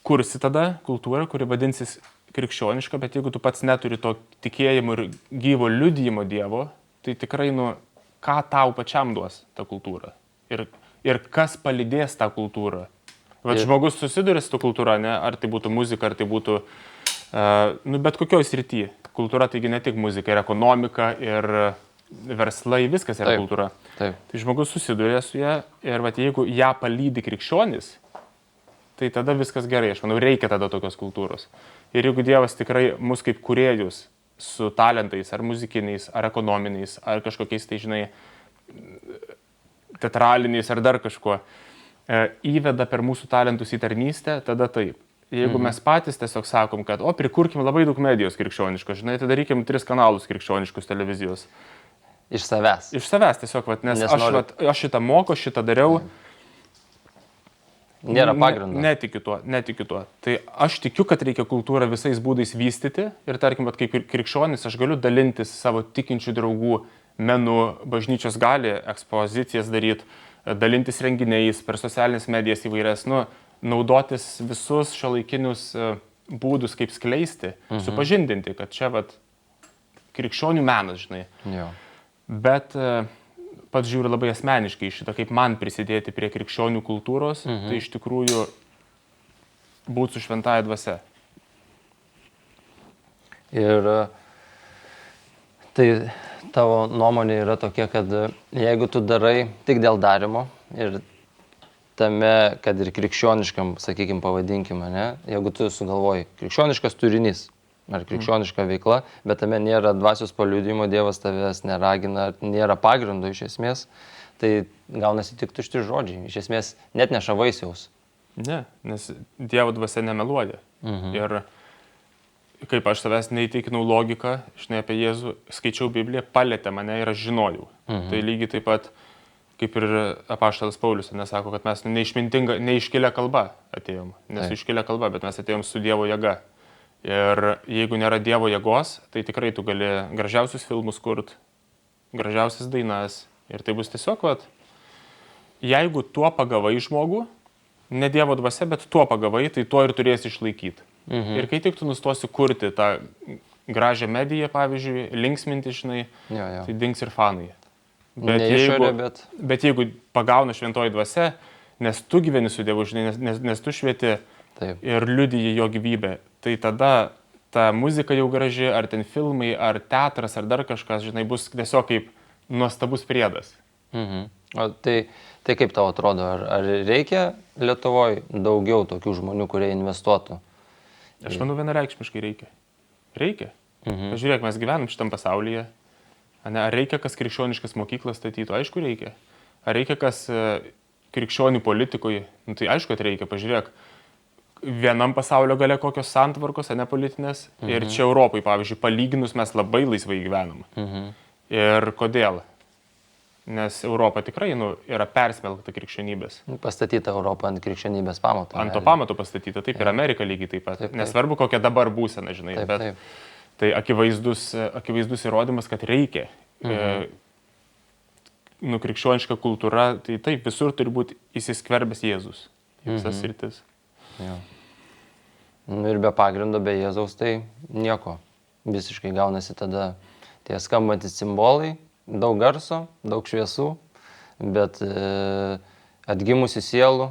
kursi tada kultūrą, kuri vadinsis krikščioniška, bet jeigu tu pats neturi to tikėjimo ir gyvo liudijimo Dievo, tai tikrai, ką tau pačiam duos ta kultūra? Ir kas palydės tą kultūrą? Žmogus susiduria su ta kultūra, ne? Ar tai būtų muzika, ar tai būtų, bet kokioj srity. Kultūra taigi ne tik muzika, ir ekonomika, ir verslai, viskas yra kultūra. Taip. Tai žmogus susiduria su ją ir jeigu ją palydi krikščionis, tai tada viskas gerai. Aš manau, reikia tada tokios kultūros. Ir jeigu Dievas tikrai mus kaip kūrėjus su talentais, ar muzikiniais, ar ekonominiais, ar kažkokiais, tai žinai, teatraliniais, ar dar kažkuo, įveda per mūsų talentus į tarnystę, tada taip. Jeigu mes patys tiesiog sakom, kad prikurkim labai daug medijos krikščioniškos, žinai, tada reikim 3 kanalus krikščioniškos televizijos. Iš savęs. Iš savęs tiesiog, nes aš šitą moku, šitą dariau. Nėra pagrindo. Netikiu tuo. Tai aš tikiu, kad reikia kultūrą visais būdais vystyti ir tarkim, kaip krikščionis aš galiu dalintis savo tikinčių draugų menu, bažnyčios gali ekspozicijas daryti, dalintis renginiais per socialinės medijas įvairias, naudotis visus šiuolaikinius būdus, kaip skleisti, supažindinti, kad čia krikščionių menas, žinai. Jo. Bet pats žiūriu labai asmeniškai šitą, kaip man prisidėti prie krikščionių kultūros, tai iš tikrųjų būti su šventąja dvasia. Ir tai tavo nuomonė yra tokia, kad jeigu tu darai tik dėl darimo ir tame, kad ir krikščioniškam, sakykime, pavadinkime, ne? Jeigu tu sugalvoji krikščioniškas turinys ar krikščioniška veikla, bet tame nėra dvasios paliudijimo, Dievas tavęs neragina, nėra pagrindo iš esmės, tai gaunasi tik tušti žodžiai. Iš esmės net neša vaisiaus. Ne, nes Dievo dvasia nemeluoja. Ir kaip aš savęs neįtikinau logiką, žinai, apie Jėzų, skaičiau Bibliją, palietė mane ir aš žinojau. Tai lygiai taip pat kaip ir apaštalas Paulius, nesako, kad mes neiškilę kalba atėjom. Nesu iškilę kalba, bet mes atėjom su Dievo jėga. Ir jeigu nėra Dievo jėgos, tai tikrai tu gali gražiausius filmus kurt, gražiausias dainas. Ir tai bus tiesiog, jeigu tuo pagavai žmogų, ne Dievo dvasia, bet tuo pagavai, tai tuo ir turėsi išlaikyti. Ir kai tik tu nustosi kurti tą gražią mediją, pavyzdžiui, linksminti, žinai, tai dings ir fanai. Bet jeigu pagauna šventoji dvasia, nes tu gyveni su Dievu, žinai, nes tu švieti ir liudiji jo gyvybę, tai tada ta muzika jau graži, ar ten filmai, ar teatras, ar dar kažkas, žinai, bus tiesiog kaip nuostabus priedas. O tai kaip tau atrodo, ar reikia Lietuvoje daugiau tokių žmonių, kurie investuotų? Aš manau, vienareikšmiškai reikia. Reikia. Pažiūrėk, mes gyvenam šitam pasaulyje. Ar reikia, kas krikščioniškas mokyklas statytų? Aišku, reikia. Ar reikia, kas krikščionių politikoje? Tai aišku, kad reikia. Pažiūrėk, vienam pasaulio gale kokios santvarkos, ne politinės. Ir čia Europai, pavyzdžiui, palyginus mes labai laisvai gyvenam. Ir kodėl? Nes Europa tikrai yra persmelkta krikščionybės. Pastatyta Europa ant krikščionybės pamato. Ant to pamato pastatyta, taip, ir Amerika lygiai taip pat. Nesvarbu, kokia dabar būsena, žinai, bet tai akivaizdus įrodymas, kad reikia. Krikščioniška kultūra, tai taip, visur turi būti įsiskverbęs Jėzus. Visas sritis. Ir be pagrindo, be Jėzaus, tai nieko. visiškai gaunasi tada tie skambantis simbolai, daug garso, daug šviesų, bet atgimusių sielų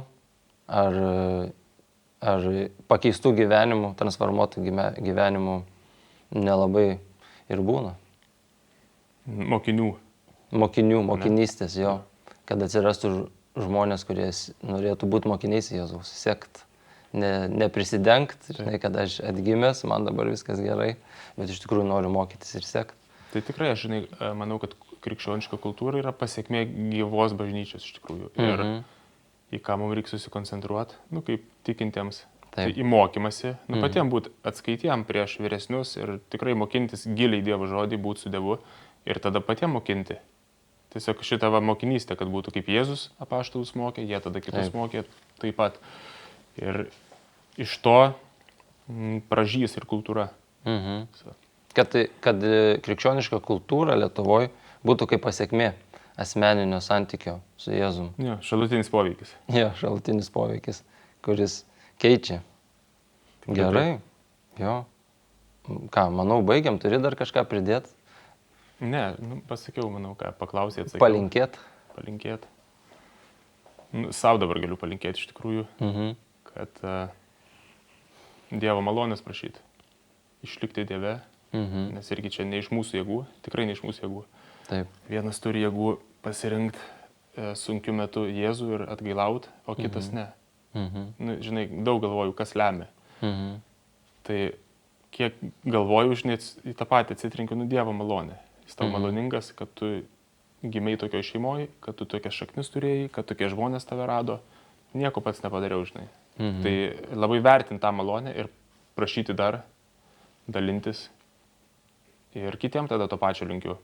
ar pakeistų gyvenimų, transformuotų gyvenimų nelabai ir būna. Mokinystės, jo. Kad atsirastų žmonės, kurie norėtų būti mokiniais Jėzaus, sekt. Neprisidengt, žinai, kad aš atgimęs, man dabar viskas gerai, bet iš tikrųjų noriu mokytis ir sekt. Tai tikrai, aš manau, kad krikščioniška kultūra yra pasiekmė gyvos bažnyčios iš tikrųjų. Ir į ką mums reikia susikoncentruoti, kaip tikintiems. Tai į mokymasi, patiems būti atskaitiem prieš vyresnius ir tikrai mokintis giliai Dievo žodį, būti su Dievu ir tada patiems mokinti. Tiesiog šitą mokinystę, kad būtų kaip Jėzus apaštalus mokė, jie tada kitus mokė taip pat. Ir iš to pražys ir kultūra. Kad krikščioniška kultūra Lietuvoje būtų kaip pasiekmė asmeninio santykio su Jėzum. Jo, šalutinis poveikis. Jo, šalutinis poveikis, kuris keičia. Gerai. Jo. Ką, manau, baigiam, turi dar kažką pridėti? Ne, pasakiau, manau, ką paklausėt. Palinkėt. Sau dabar galiu palinkėti iš tikrųjų, kad Dievo malonės prašyti, išlikti Dieve, nes irgi čia ne iš mūsų jėgų, tikrai ne iš mūsų jėgų. Taip. Vienas turi jėgų pasirinkti sunkiu metu Jėzų ir atgailauti, o kitas ne. Žinai, daug galvoju, kas lemia. Tai kiek galvoju, žinai, į tą patį atsitrinkiu, Dievo malonė. Jis tau maloningas, kad tu gimei tokio šeimoje, kad tu tokias šaknis turėjai, kad tokie žmonės tave rado. Nieko pats nepadariau, žinai. Tai labai vertinti tą malonę ir prašyti dar, dalintis. Ir kitiem tada to pačio linkiu.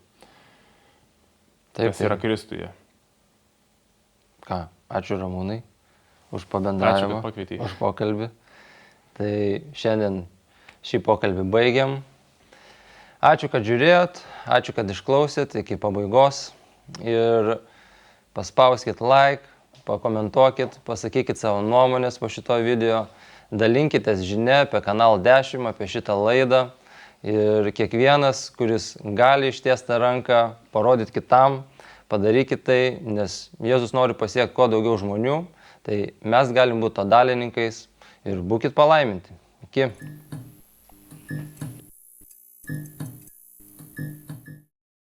Kas yra Kristuje. Ką, ačiū Ramūnai už pabendravimą, už pokalbį. Tai šiandien šį pokalbį baigiam. Ačiū, kad žiūrėjot, ačiū, kad išklausėt iki pabaigos ir paspauskit like, pakomentuokit, pasakykit savo nuomonės po šito video, dalinkitės žinia apie Kanal 10, apie šitą laidą ir kiekvienas, kuris gali ištiesti ranką, parodyt kitam, padarykit tai, nes Jėzus nori pasiekti kuo daugiau žmonių, tai mes galim būti to dalininkais ir būkit palaiminti. Iki.